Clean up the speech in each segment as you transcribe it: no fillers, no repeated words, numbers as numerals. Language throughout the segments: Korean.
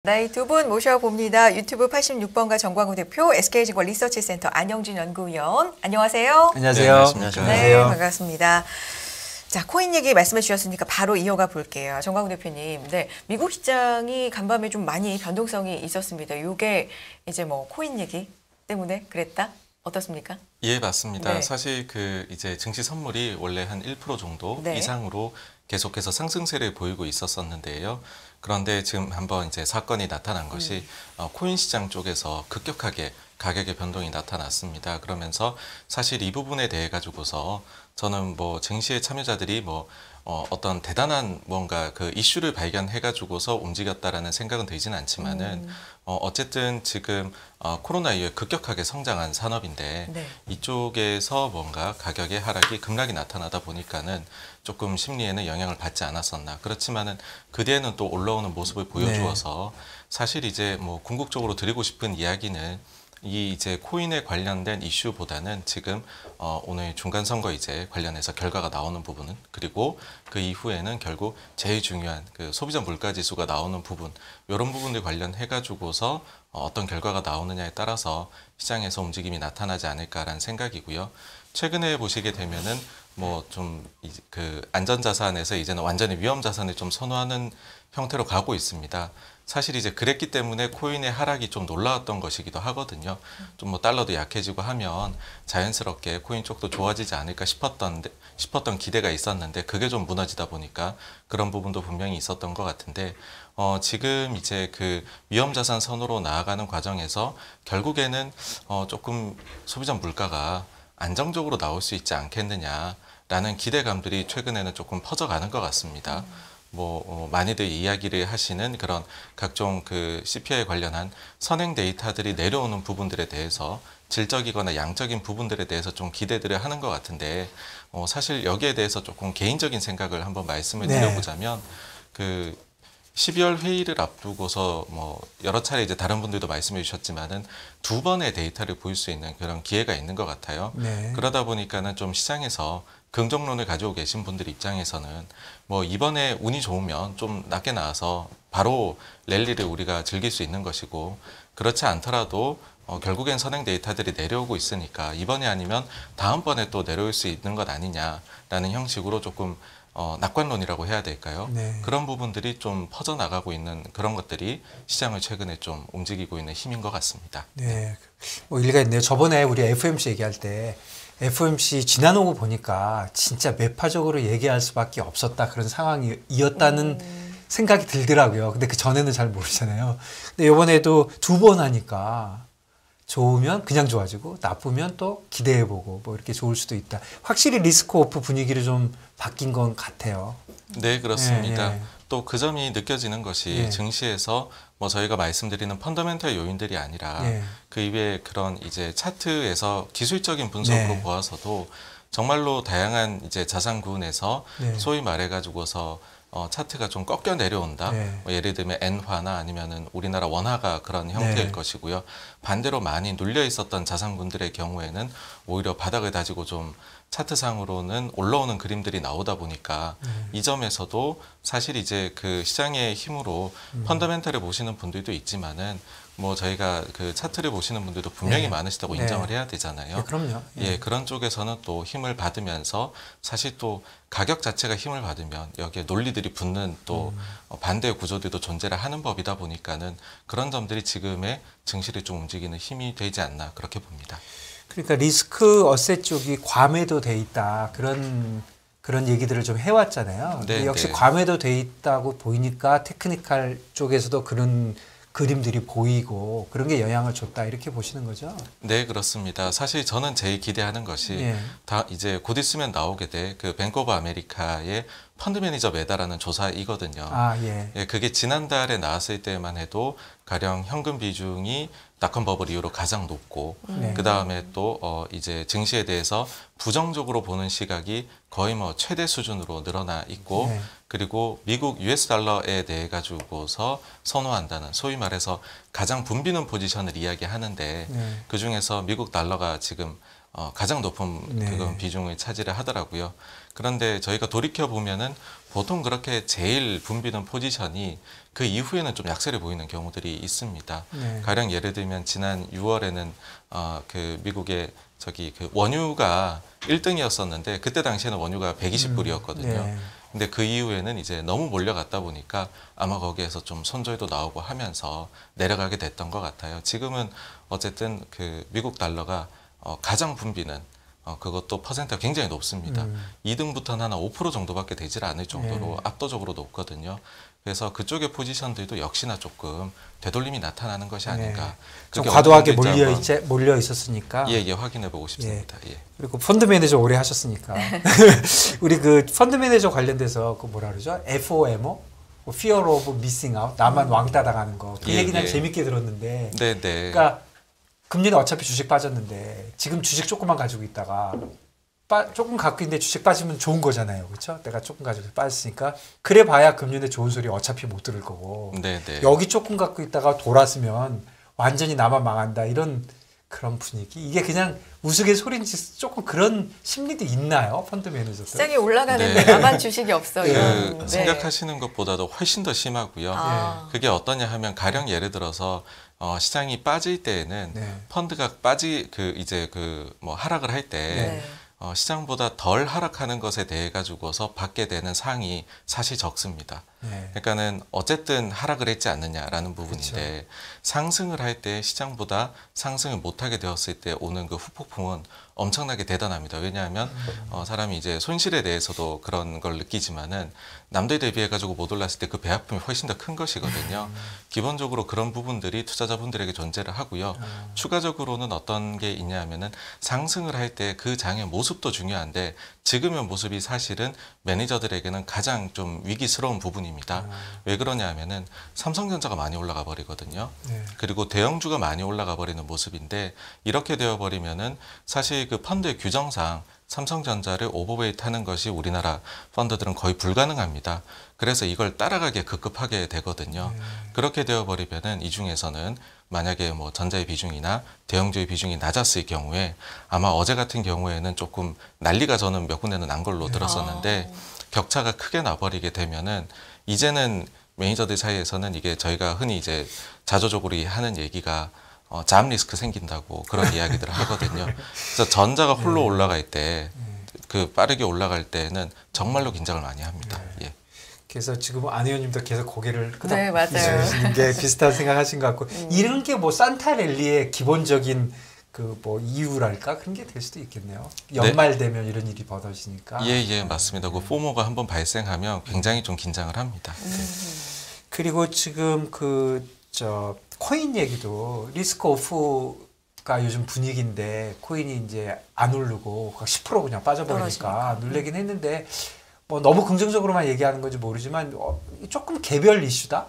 네, 두 분 모셔봅니다. 유튜브 86번가 정광훈 대표, SK증권 리서치센터 안영준 연구위원. 안녕하세요. 안녕하세요. 네, 안녕하십니까. 네, 반갑습니다. 자, 코인 얘기 말씀해 주셨으니까 바로 이어가 볼게요. 정광훈 대표님. 네, 미국 시장이 간밤에 좀 많이 변동성이 있었습니다. 이게 이제 뭐 코인 얘기 때문에 그랬다? 어떻습니까? 예, 맞습니다. 네. 사실 이제 증시 선물이 원래 한 1% 정도 네. 이상으로 계속해서 상승세를 보이고 있었었는데요. 그런데 지금 한번 이제 사건이 나타난 것이 코인 시장 쪽에서 급격하게 가격의 변동이 나타났습니다. 그러면서 사실 이 부분에 대해 가지고서 저는 뭐 증시의 참여자들이 어떤 대단한 뭔가 그 이슈를 발견해 가지고서 움직였다라는 생각은 들지는 않지만은 어쨌든 지금 코로나 이후에 급격하게 성장한 산업인데 네. 이쪽에서 뭔가 가격의 하락이 급락이 나타나다 보니까는 조금 심리에는 영향을 받지 않았었나. 그렇지만은 그 뒤에는 또 올라오는 모습을 보여주어서 사실 이제 뭐 궁극적으로 드리고 싶은 이야기는 이 이제 코인에 관련된 이슈보다는 지금 오늘 중간선거이제 관련해서 결과가 나오는 부분은, 그리고 그 이후에는 결국 제일 중요한 그 소비자 물가지수가 나오는 부분, 이런 부분들 관련해 가지고서 어떤 결과가 나오느냐에 따라서 시장에서 움직임이 나타나지 않을까라는 생각이고요. 최근에 보시게 되면은 뭐 좀 그 안전자산에서 이제는 완전히 위험자산을 좀 선호하는 형태로 가고 있습니다. 사실 이제 그랬기 때문에 코인의 하락이 좀 놀라웠던 것이기도 하거든요. 좀 뭐 달러도 약해지고 하면 자연스럽게 코인 쪽도 좋아지지 않을까 싶었던 기대가 있었는데 그게 좀 무너지다 보니까 그런 부분도 분명히 있었던 것 같은데 지금 이제 그 위험자산 선호로 나아가는 과정에서 결국에는 조금 소비자 물가가 안정적으로 나올 수 있지 않겠느냐라는 기대감들이 최근에는 조금 퍼져가는 것 같습니다. 많이들 이야기를 하시는 그런 각종 그 CPI에 관련한 선행 데이터들이 내려오는 부분들에 대해서 질적이거나 양적인 부분들에 대해서 좀 기대들을 하는 것 같은데 사실 여기에 대해서 조금 개인적인 생각을 한번 말씀을 드려보자면 그 12월 회의를 앞두고서 뭐 여러 차례 이제 다른 분들도 말씀해 주셨지만은 두 번의 데이터를 보일 수 있는 그런 기회가 있는 것 같아요. 네. 그러다 보니까는 좀 시장에서 긍정론을 가지고 계신 분들 입장에서는 뭐 이번에 운이 좋으면 좀 낮게 나와서 바로 랠리를 우리가 즐길 수 있는 것이고, 그렇지 않더라도 결국엔 선행 데이터들이 내려오고 있으니까 이번에 아니면 다음번에 또 내려올 수 있는 것 아니냐라는 형식으로 조금 낙관론이라고 해야 될까요? 네. 그런 부분들이 좀 퍼져나가고 있는 그런 것들이 시장을 최근에 좀 움직이고 있는 힘인 것 같습니다. 네. 뭐 일리가 있네요. 저번에 우리 FOMC 얘기할 때 FOMC 지나는 거 보니까 진짜 매파적으로 얘기할 수밖에 없었다, 그런 상황이었다는 생각이 들더라고요. 근데 그 전에는 잘 모르잖아요. 근데 이번에도 두 번 하니까 좋으면 그냥 좋아지고 나쁘면 또 기대해보고 뭐 이렇게 좋을 수도 있다. 확실히 리스크 오프 분위기로 좀 바뀐 건 같아요. 네, 그렇습니다. 예. 또 그 점이 느껴지는 것이 예. 증시에서 뭐 저희가 말씀드리는 펀더멘털 요인들이 아니라 예. 그 이외에 그런 이제 차트에서 기술적인 분석으로 네. 보아서도 정말로 다양한 이제 자산 구은에서 네. 소위 말해 가지고서 차트가 좀 꺾여 내려온다. 네. 뭐 예를 들면 엔화나 아니면은 우리나라 원화가 그런 형태일 네. 것이고요. 반대로 많이 눌려 있었던 자산군들의 경우에는 오히려 바닥을 다지고 좀 차트상으로는 올라오는 그림들이 나오다 보니까 이 점에서도 사실 이제 그 시장의 힘으로 펀더멘털을 보시는 분들도 있지만은 뭐 저희가 그 차트를 보시는 분들도 분명히 네. 많으시다고 네. 인정을 해야 되잖아요. 네, 그럼요. 예, 그런 쪽에서는 또 힘을 받으면서 사실 또 가격 자체가 힘을 받으면 여기에 논리들이 붙는 또 반대의 구조들도 존재를 하는 법이다 보니까는 그런 점들이 지금의 증시를 좀 움직이는 힘이 되지 않나, 그렇게 봅니다. 그러니까 리스크 어셋 쪽이 과매도 돼 있다, 그런 얘기들을 좀 해왔잖아요. 근데 네, 역시 네. 과매도 돼 있다고 보이니까 테크니컬 쪽에서도 그런 그림들이 보이고 그런 게 영향을 줬다, 이렇게 보시는 거죠? 네, 그렇습니다. 사실 저는 제일 기대하는 것이 예. 다 이제 곧 있으면 나오게 될 그 뱅크 오브 아메리카의 펀드 매니저 매다라는 조사이거든요. 아, 예. 예, 그게 지난달에 나왔을 때만 해도 가령 현금 비중이 닷컴 버블 이후로 가장 높고, 네. 그 다음에 또 이제 증시에 대해서 부정적으로 보는 시각이 거의 뭐 최대 수준으로 늘어나 있고, 네. 그리고 미국 US 달러에 대해 가지고서 선호한다는, 소위 말해서 가장 붐비는 포지션을 이야기하는데 네. 그 중에서 미국 달러가 지금 가장 높은 네. 그건 비중을 차지를 하더라고요. 그런데 저희가 돌이켜 보면은 보통 그렇게 제일 붐비는 포지션이 그 이후에는 좀 약세를 보이는 경우들이 있습니다. 네. 가령 예를 들면 지난 6월에는 그 미국의 저기 그 원유가 1등이었었는데 그때 당시에는 원유가 120불이었거든요. 네. 근데 그 이후에는 이제 너무 몰려갔다 보니까 아마 거기에서 좀 손절도 나오고 하면서 내려가게 됐던 것 같아요. 지금은 어쨌든 그 미국 달러가 가장 붐비는 그것도 퍼센트가 굉장히 높습니다. 2등부터는 한 5% 정도밖에 되질 않을 정도로 네. 압도적으로 높거든요. 그래서 그쪽의 포지션들도 역시나 조금 되돌림이 나타나는 것이 아닌가. 네. 좀 그게 과도하게 어떤 건지 몰려 있었으니까. 예, 확인해 보고 싶습니다. 예. 그리고 펀드 매니저 오래 하셨으니까 우리 그 펀드 매니저 관련돼서 그 뭐라 그러죠? FOMO, Fear of Missing Out, 나만 왕따 당하는 거. 그 예, 얘기 난 예. 재밌게 들었는데. 네. 그러니까 금리는 어차피 주식 빠졌는데 지금 주식 조금만 가지고 있다가 조금 갖고 있는데 주식 빠지면 좋은 거잖아요, 그렇죠? 내가 조금 가지고 빠졌으니까 그래 봐야 금년에 좋은 소리 어차피 못 들을 거고. 네. 여기 조금 갖고 있다가 돌았으면 완전히 나만 망한다 이런 그런 분위기. 이게 그냥 우스갯소리인지 조금 그런 심리도 있나요, 펀드 매니저들? 시장이 올라가는데 네. 나만 주식이 없어. 그 이런. 네. 생각하시는 것보다도 훨씬 더 심하고요. 아. 그게 어떠냐 하면 가령 예를 들어서 시장이 빠질 때에는 네. 펀드가 이제 그 뭐 하락을 할 때 네. 시장보다 덜 하락하는 것에 대해 가지고서 받게 되는 상이 사실 적습니다. 네. 그러니까는 어쨌든 하락을 했지 않느냐라는 부분인데 상승을 할 때 시장보다 상승을 못하게 되었을 때 오는 그 후폭풍은 엄청나게 대단합니다. 왜냐하면 사람이 이제 손실에 대해서도 그런 걸 느끼지만은 남들 대비해 가지고 못 올랐을 때 그 배아픔이 훨씬 더 큰 것이거든요. 기본적으로 그런 부분들이 투자자분들에게 존재를 하고요. 추가적으로는 어떤 게 있냐 하면은 상승을 할 때 그 장의 모습도 중요한데 지금의 모습이 사실은 매니저들에게는 가장 좀 위기스러운 부분입니다. 왜 그러냐 하면은 삼성전자가 많이 올라가 버리거든요. 네. 그리고 대형주가 많이 올라가 버리는 모습인데 이렇게 되어 버리면은 사실 그 펀드의 규정상 삼성전자를 오버웨이트 하는 것이 우리나라 펀드들은 거의 불가능합니다. 그래서 이걸 따라가게 급급하게 되거든요. 그렇게 되어 버리면은 이 중에서는 만약에 뭐 전자의 비중이나 대형주의 비중이 낮았을 경우에 아마 어제 같은 경우에는 조금 난리가 저는 몇 군데는 난 걸로 들었었는데 격차가 크게 나버리게 되면은 이제는 매니저들 사이에서는 이게 저희가 흔히 이제 자조적으로 하는 얘기가 잠 리스크 생긴다고 그런 이야기들을 하거든요. 그래서 전자가 홀로 올라갈 때, 그 빠르게 올라갈 때는 정말로 긴장을 많이 합니다. 예. 그래서 지금 안 의원님도 계속 고개를 네, 맞아요. 끄덕이시는 게 비슷한 생각하신 것 같고 이런 게 뭐 산타랠리의 기본적인 그 뭐 이유랄까 그런 게 될 수도 있겠네요. 연말 되면 이런 일이 벌어지니까. 예, 맞습니다. 그 포모가 한번 발생하면 굉장히 좀 긴장을 합니다. 그리고 지금 코인 얘기도 리스크 오프가 요즘 분위기인데 코인이 이제 안 오르고 10% 그냥 빠져버리니까 놀래긴 했는데 뭐 너무 긍정적으로만 얘기하는 건지 모르지만 조금 개별 이슈다.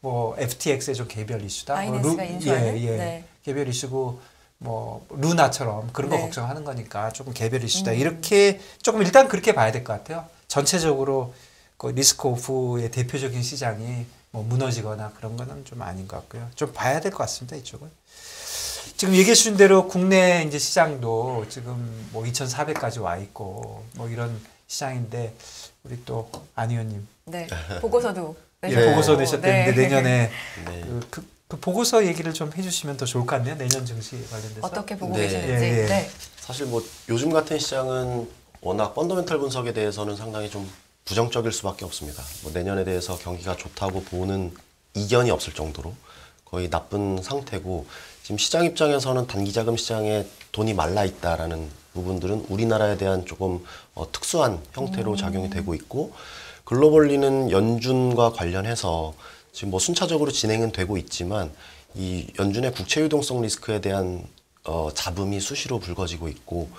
뭐 FTX의 좀 개별 이슈다. 바이낸스가 인수하는? 네. 개별 이슈고 뭐 루나처럼 그런 거 네. 걱정하는 거니까 조금 개별 이슈다. 이렇게 조금 일단 그렇게 봐야 될 것 같아요. 전체적으로 그 리스크 오프의 대표적인 시장이 뭐 무너지거나 그런 거는 좀 아닌 것 같고요. 좀 봐야 될 것 같습니다. 이쪽은. 지금 얘기해 주신 대로 국내 이제 시장도 지금 뭐 2,400까지 와 있고 뭐 이런 시장인데 우리 또 안 의원님 네. 보고서도 보고서 내셨다는데 네. 내년에 네. 그 보고서 얘기를 좀 해주시면 더 좋을 것 같네요. 내년 증시 관련돼서. 어떻게 보고 네. 계시는지. 예, 예. 네. 사실 뭐 요즘 같은 시장은 워낙 펀더멘탈 분석에 대해서는 상당히 좀 부정적일 수밖에 없습니다. 뭐 내년에 대해서 경기가 좋다고 보는 이견이 없을 정도로 거의 나쁜 상태고 지금 시장 입장에서는 단기자금 시장에 돈이 말라 있다라는 부분들은 우리나라에 대한 조금 특수한 형태로 작용이 되고 있고 글로벌리는 연준과 관련해서 지금 뭐 순차적으로 진행은 되고 있지만 이 연준의 국채 유동성 리스크에 대한 잡음이 수시로 불거지고 있고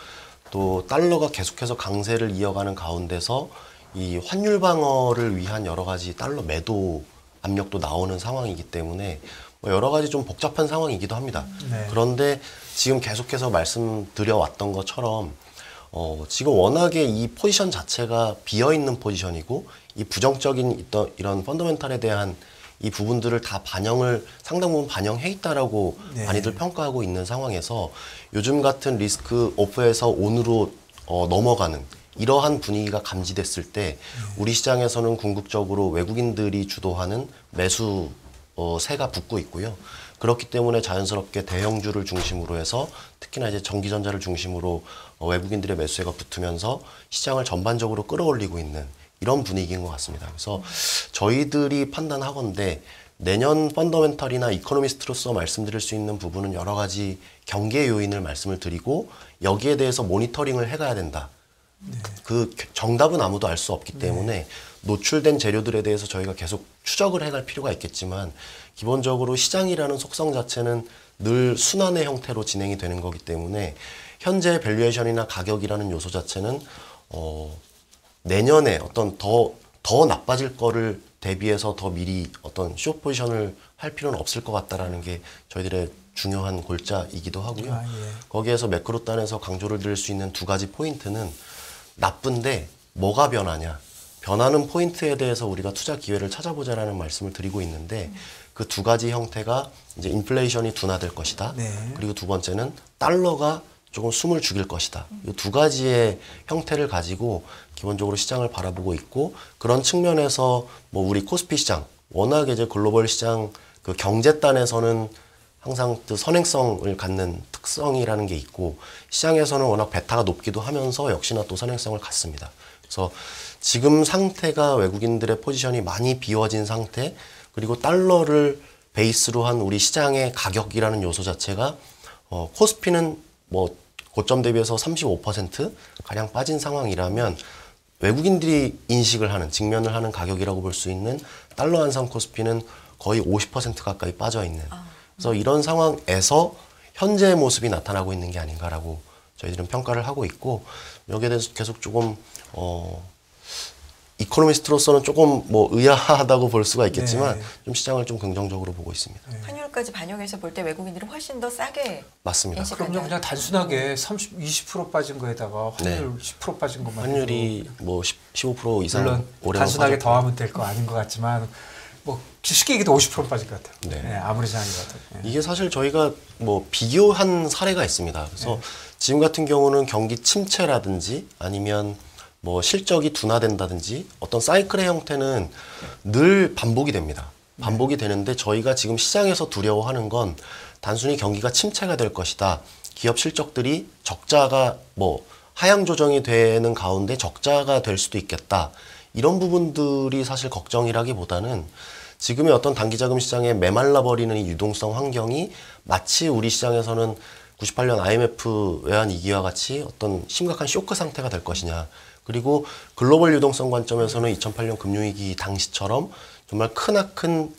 또 달러가 계속해서 강세를 이어가는 가운데서 이 환율 방어를 위한 여러 가지 달러 매도 압력도 나오는 상황이기 때문에 뭐 여러 가지 좀 복잡한 상황이기도 합니다. 네. 그런데 지금 계속해서 말씀드려 왔던 것처럼 지금 워낙에 이 포지션 자체가 비어 있는 포지션이고 이 부정적인 이런 펀더멘탈에 대한 이 부분들을 다 상당 부분 반영해 있다라고 네. 많이들 평가하고 있는 상황에서 요즘 같은 리스크 오프에서 온으로 넘어가는 이러한 분위기가 감지됐을 때 우리 시장에서는 궁극적으로 외국인들이 주도하는 매수 세가 붙고 있고요. 그렇기 때문에 자연스럽게 대형주를 중심으로 해서 특히나 이제 전기전자를 중심으로 외국인들의 매수세가 붙으면서 시장을 전반적으로 끌어올리고 있는 이런 분위기인 것 같습니다. 그래서 저희들이 판단하건대 내년 펀더멘털이나 이코노미스트로서 말씀드릴 수 있는 부분은 여러 가지 경계 요인을 말씀을 드리고 여기에 대해서 모니터링을 해가야 된다. 그 정답은 아무도 알 수 없기 때문에 노출된 재료들에 대해서 저희가 계속 추적을 해갈 필요가 있겠지만 기본적으로 시장이라는 속성 자체는 늘 순환의 형태로 진행이 되는 거기 때문에 현재 밸류에이션이나 가격이라는 요소 자체는 내년에 어떤 더 나빠질 거를 대비해서 더 미리 어떤 숏 포지션을 할 필요는 없을 것 같다라는 게 저희들의 중요한 골자이기도 하고요. 예. 거기에서 매크로 단에서 강조를 드릴 수 있는 두 가지 포인트는 나쁜데 뭐가 변하냐. 변하는 포인트에 대해서 우리가 투자 기회를 찾아보자라는 말씀을 드리고 있는데 그 두 가지 형태가 이제 인플레이션이 둔화될 것이다. 네. 그리고 두 번째는 달러가 조금 숨을 죽일 것이다. 이 두 가지의 형태를 가지고 기본적으로 시장을 바라보고 있고 그런 측면에서 뭐 우리 코스피 시장 워낙 이제 글로벌 시장 그 경제단에서는 항상 그 선행성을 갖는 특성이라는 게 있고 시장에서는 워낙 베타가 높기도 하면서 역시나 또 선행성을 갖습니다. 그래서 지금 상태가 외국인들의 포지션이 많이 비워진 상태 그리고 달러를 베이스로 한 우리 시장의 가격이라는 요소 자체가 코스피는 뭐 고점 대비해서 35% 가량 빠진 상황이라면 외국인들이 인식을 하는 직면을 하는 가격이라고 볼 수 있는 달러 환산 코스피는 거의 50% 가까이 빠져 있는 그래서 이런 상황에서 현재의 모습이 나타나고 있는 게 아닌가라고 저희들은 평가를 하고 있고 여기에 대해서 계속 조금 이코노미스트로서는 조금 뭐 의아하다고 볼 수가 있겠지만 네. 좀 시장을 좀 긍정적으로 보고 있습니다. 환율까지 반영해서 볼 때 외국인들은 훨씬 더 싸게 맞습니다. 인식한다. 그럼요. 그냥 단순하게 20% 빠진 거에다가 환율 네. 10% 빠진 것만 환율이 뭐 15% 이상 물론 올해 단순하게 더하면 될 거 아닌 것 같지만 뭐 쉽게 얘기해도 50% 빠질 것 같아요. 네. 네, 아무리 생각이 같아도. 네. 이게 사실 저희가 뭐 비교한 사례가 있습니다. 그래서 지금 같은 경우는 경기 침체라든지 아니면 뭐 실적이 둔화된다든지 어떤 사이클의 형태는 늘 반복이 됩니다. 반복이 되는데 저희가 지금 시장에서 두려워하는 건 단순히 경기가 침체가 될 것이다. 기업 실적들이 적자가 뭐 하향 조정이 되는 가운데 적자가 될 수도 있겠다. 이런 부분들이 사실 걱정이라기보다는 지금의 어떤 단기자금 시장에 메말라 버리는 이 유동성 환경이 마치 우리 시장에서는 98년 IMF 외환위기와 같이 어떤 심각한 쇼크 상태가 될 것이냐. 그리고 글로벌 유동성 관점에서는 2008년 금융위기 당시처럼 정말 크나큰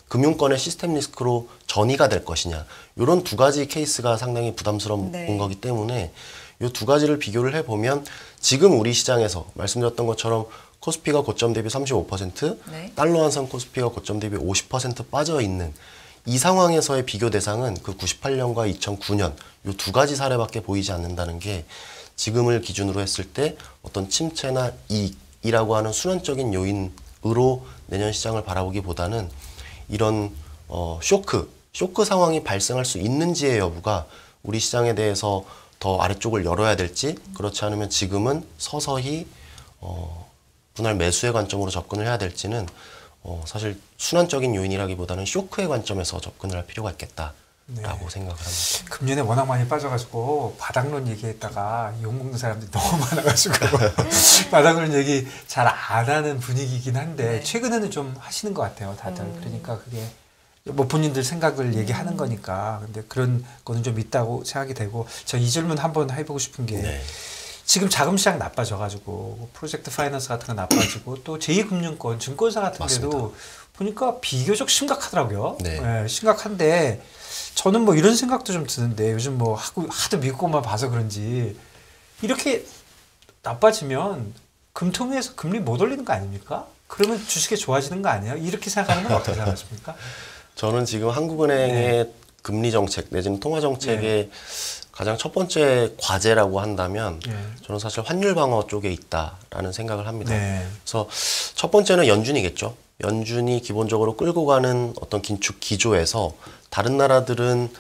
금융권의 시스템 리스크로 전이가 될 것이냐. 이런 두 가지 케이스가 상당히 부담스러운 네. 거기 때문에 이 두 가지를 비교를 해보면 지금 우리 시장에서 말씀드렸던 것처럼 코스피가 고점 대비 35%, 네. 달러 환산 코스피가 고점 대비 50% 빠져 있는 이 상황에서의 비교 대상은 그 98년과 2009년 이 두 가지 사례밖에 보이지 않는다는 게 지금을 기준으로 했을 때 어떤 침체나 이익이라고 하는 순환적인 요인으로 내년 시장을 바라보기보다는 이런 쇼크 상황이 발생할 수 있는지의 여부가 우리 시장에 대해서 더 아래쪽을 열어야 될지 그렇지 않으면 지금은 서서히 분할 매수의 관점으로 접근을 해야 될지는 사실 순환적인 요인이라기보다는 쇼크의 관점에서 접근을 할 필요가 있겠다라고 생각을 합니다. 금년에 워낙 많이 빠져가지고 바닥론 얘기했다가 욕먹는 사람들이 너무 많아가지고 바닥론 얘기 잘 안 하는 분위기이긴 한데 네. 최근에는 좀 하시는 것 같아요, 다들. 그러니까 그게 뭐 본인들 생각을 얘기하는 거니까. 근데 그런 거는 좀 있다고 생각이 되고 저 이 질문 한번 해보고 싶은 게 네. 지금 자금 시장 나빠져가지고 프로젝트 파이낸스 같은 거 나빠지고 또 제2금융권 증권사 같은 데도 맞습니다. 보니까 비교적 심각하더라고요. 네. 예, 심각한데 저는 뭐 이런 생각도 좀 드는데 요즘 뭐 하도 미국만 봐서 그런지 이렇게 나빠지면 금통위에서 금리 못 올리는 거 아닙니까? 그러면 주식이 좋아지는 거 아니에요? 이렇게 생각하는 건 어떻게 생각하십니까? 저는 지금 한국은행의 금리 정책 내지는 통화 정책의 가장 첫 번째 과제라고 한다면 저는 사실 환율 방어 쪽에 있다라는 생각을 합니다. 네. 그래서 첫 번째는 연준이겠죠. 연준이 기본적으로 끌고 가는 어떤 긴축 기조에서 다른 나라들은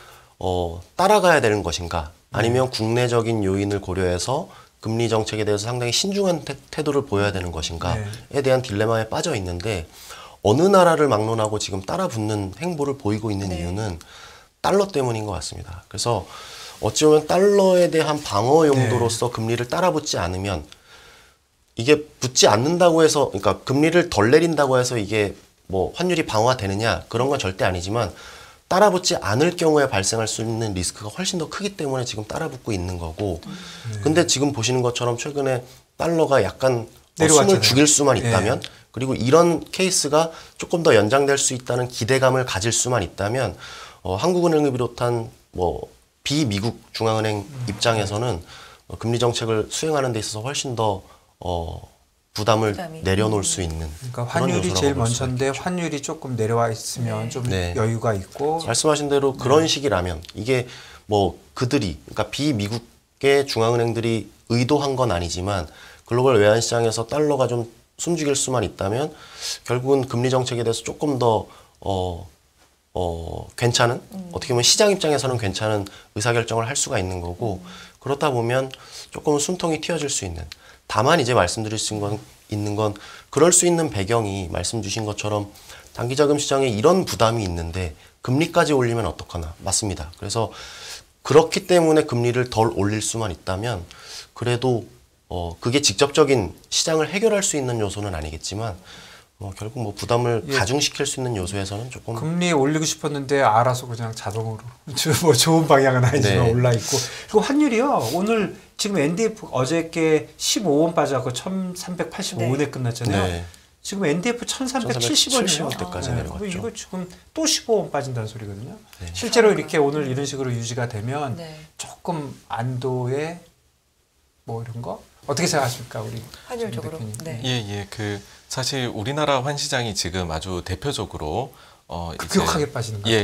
따라가야 되는 것인가 아니면 국내적인 요인을 고려해서 금리 정책에 대해서 상당히 신중한 태도를 보여야 되는 것인가에 대한 딜레마에 빠져 있는데 어느 나라를 막론하고 지금 따라붙는 행보를 보이고 있는 이유는 달러 때문인 것 같습니다. 그래서 어찌 보면 달러에 대한 방어 용도로서 금리를 따라붙지 않으면 이게 붙지 않는다고 해서 그러니까 금리를 덜 내린다고 해서 이게 뭐 환율이 방어되느냐 그런 건 절대 아니지만 따라붙지 않을 경우에 발생할 수 있는 리스크가 훨씬 더 크기 때문에 지금 따라붙고 있는 거고 근데 지금 보시는 것처럼 최근에 달러가 약간 숨을 죽일 수만 있다면 그리고 이런 케이스가 조금 더 연장될 수 있다는 기대감을 가질 수만 있다면 한국은행을 비롯한 뭐 비미국 중앙은행 입장에서는 금리 정책을 수행하는 데 있어서 훨씬 더 부담을 내려놓을 수 있는 그러니까 환율이 제일 먼저인데 환율이 조금 내려와 있으면 좀 여유가 있고 말씀하신 대로 그런 식이라면 이게 뭐 그들이 그러니까 비미국의 중앙은행들이 의도한 건 아니지만 글로벌 외환시장에서 달러가 좀 숨죽일 수만 있다면 결국은 금리 정책에 대해서 조금 더 괜찮은 어떻게 보면 시장 입장에서는 괜찮은 의사결정을 할 수가 있는 거고 그렇다 보면 조금 숨통이 튀어질 수 있는 다만 이제 말씀드릴 수 있는 건 그럴 수 있는 배경이 말씀 주신 것처럼 단기자금 시장에 이런 부담이 있는데 금리까지 올리면 어떡하나 맞습니다. 그래서 그렇기 때문에 금리를 덜 올릴 수만 있다면 그래도 그게 직접적인 시장을 해결할 수 있는 요소는 아니겠지만 결국 뭐 부담을 가중시킬 수 있는 요소에서는 조금 금리 올리고 싶었는데 알아서 그냥 자동으로 뭐 좋은 방향은 아니지만 올라 있고 그리고 환율이요 오늘 지금 NDF 어저께 15원 빠져서 1385원에 끝났잖아요. 지금 NDF 1370원대까지 내려갔죠. 이거 지금 또 15원 빠진다는 소리거든요. 실제로 이렇게 오늘 이런 식으로 유지가 되면 조금 안도의 뭐 이런 거 어떻게 생각하십니까 우리 환율적으로? 사실 우리나라 환시장이 지금 아주 대표적으로 급격하게 빠지는 거죠.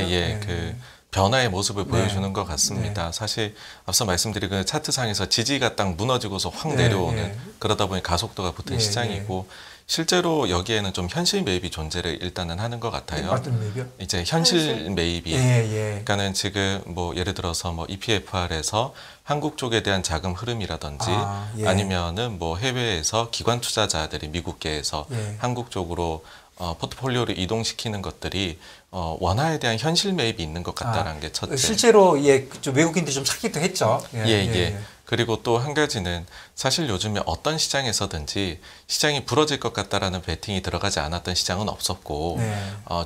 그 변화의 모습을 보여주는 것 같습니다. 사실 앞서 말씀드린 그 차트상에서 지지가 딱 무너지고서 확 내려오는 그러다 보니 가속도가 붙은 시장이고 실제로 여기에는 좀 현실 매입이 존재를 일단은 하는 것 같아요. 어떤 매입이요? 이제 현실 매입이. 그러니까는 지금 뭐 예를 들어서 뭐 EPFR에서 한국 쪽에 대한 자금 흐름이라든지 아니면은 뭐 해외에서 기관 투자자들이 미국계에서 한국 쪽으로 포트폴리오를 이동시키는 것들이 원화에 대한 현실 매입이 있는 것 같다는 게 첫째. 실제로 좀 외국인들이 좀 사기도 했죠. 그리고 또 한 가지는 사실 요즘에 어떤 시장에서든지 시장이 부러질 것 같다라는 베팅이 들어가지 않았던 시장은 없었고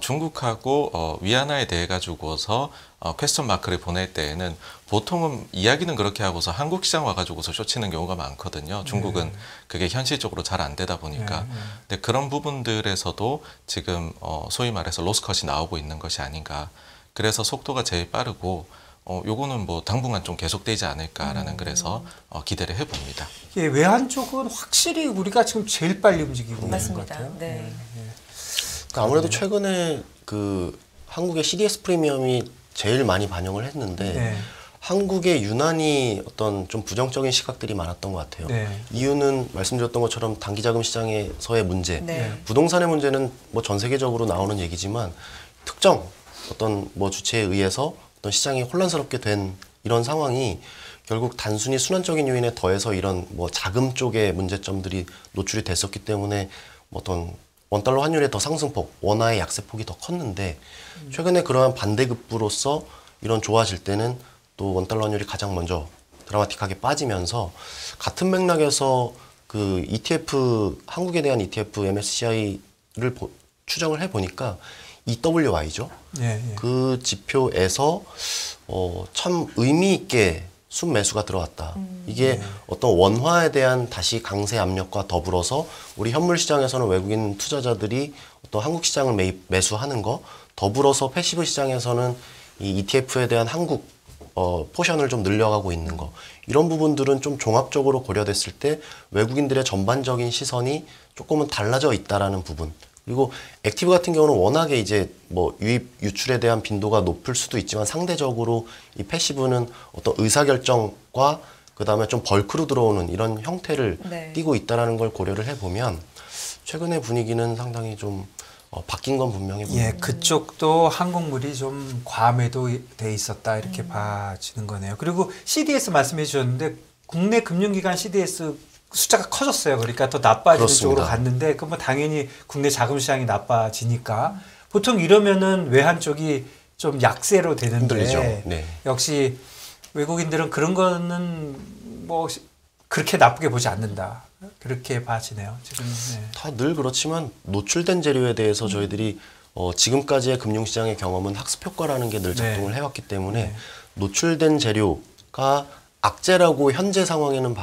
중국하고 위안화에 대해 가지고서 퀘스천 마크를 보낼 때에는 보통은 이야기는 그렇게 하고서 한국 시장 와가지고서 쇼치는 경우가 많거든요. 중국은 그게 현실적으로 잘 안 되다 보니까. 근데 그런 부분들에서도 지금 소위 말해서 로스컷이 나오고 있는 것이 아닌가. 그래서 속도가 제일 빠르고 요거는 뭐 당분간 좀 계속되지 않을까라는 그래서 기대를 해봅니다. 외환 쪽은 확실히 우리가 지금 제일 빨리 움직이고 있는 것 같아요. 그러니까 아무래도 최근에 그 한국의 CDS 프리미엄이 제일 많이 반영을 했는데 한국에 유난히 어떤 좀 부정적인 시각들이 많았던 것 같아요. 이유는 말씀드렸던 것처럼 단기자금 시장에서의 문제, 부동산의 문제는 뭐 전 세계적으로 나오는 얘기지만 특정 어떤 뭐 주체에 의해서 어떤 시장이 혼란스럽게 된 이런 상황이 결국 단순히 순환적인 요인에 더해서 이런 뭐 자금 쪽의 문제점들이 노출이 됐었기 때문에 어떤 원달러 환율의 더 상승폭, 원화의 약세폭이 더 컸는데 최근에 그러한 반대급부로서 이런 좋아질 때는 또 원달러 환율이 가장 먼저 드라마틱하게 빠지면서 같은 맥락에서 그 ETF, 한국에 대한 ETF MSCI를 추정을 해보니까 EWY죠. 그 지표에서 참 의미 있게 순매수가 들어왔다. 이게 어떤 원화에 대한 다시 강세 압력과 더불어서 우리 현물 시장에서는 외국인 투자자들이 어떤 한국 시장을 매수하는 거, 더불어서 패시브 시장에서는 이 ETF에 대한 한국 포션을 좀 늘려가고 있는 거, 이런 부분들은 좀 종합적으로 고려됐을 때 외국인들의 전반적인 시선이 조금은 달라져 있다라는 부분. 그리고 액티브 같은 경우는 워낙에 이제 뭐 유입 유출에 대한 빈도가 높을 수도 있지만 상대적으로 이 패시브는 어떤 의사결정과 그 다음에 좀 벌크로 들어오는 이런 형태를 띠고 있다라는 걸 고려를 해보면 최근의 분위기는 상당히 좀 바뀐 건 분명해 보입니다. 예, 그쪽도 한국물이 좀 과매도돼 있었다 이렇게 봐지는 거네요. 그리고 CDS 말씀해 주셨는데 국내 금융기관 CDS 숫자가 커졌어요. 그러니까 더 나빠지는 그렇습니다. 쪽으로 갔는데 그 뭐 당연히 국내 자금 시장이 나빠지니까 보통 이러면은 외환 쪽이 좀 약세로 되는데 흔들리죠. 네. 역시 외국인들은 그런 거는 뭐 그렇게 나쁘게 보지 않는다. 그렇게 봐지네요. 지금. 네. 다 늘 그렇지만 노출된 재료에 대해서 저희들이 지금까지의 금융시장의 경험은 학습 효과라는 게 늘 작동을 해왔기 때문에 노출된 재료가 악재라고 현재 상황에는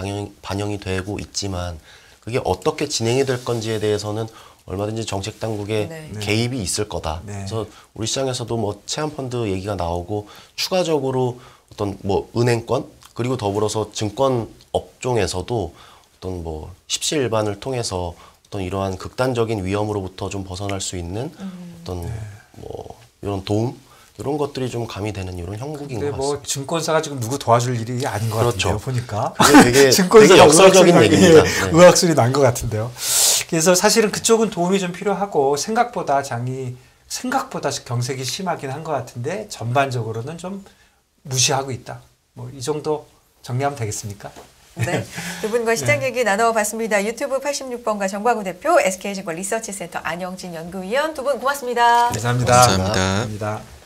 반영이 되고 있지만 그게 어떻게 진행이 될 건지에 대해서는 얼마든지 정책 당국의 네. 개입이 있을 거다. 네. 그래서 우리 시장에서도 뭐 체험펀드 얘기가 나오고 추가적으로 어떤 뭐 은행권 그리고 더불어서 증권 업종에서도 어떤 뭐 십시일반을 통해서 어떤 이러한 극단적인 위험으로부터 좀 벗어날 수 있는 어떤 뭐 이런 도움 이런 것들이 좀 가미되는 이런 형국인 것 근데 같습니다. 뭐 증권사가 지금 누구 도와줄 일이 아닌 것 그렇죠. 같은데요. 보니까 그게 되게 증권사가 역설적인 의학소리 얘기입니다. 예, 네. 의학소리 난 것 같은데요. 그래서 사실은 그쪽은 도움이 좀 필요하고 생각보다 경색이 심하긴 한 것 같은데 전반적으로는 좀 무시하고 있다. 뭐 이 정도 정리하면 되겠습니까? 네. 두 분과 시장 얘기 나눠봤습니다. 유튜브 86번가 정광훈 대표, SK증권 리서치센터 안영진 연구위원 두 분 고맙습니다. 감사합니다. 감사합니다. 감사합니다.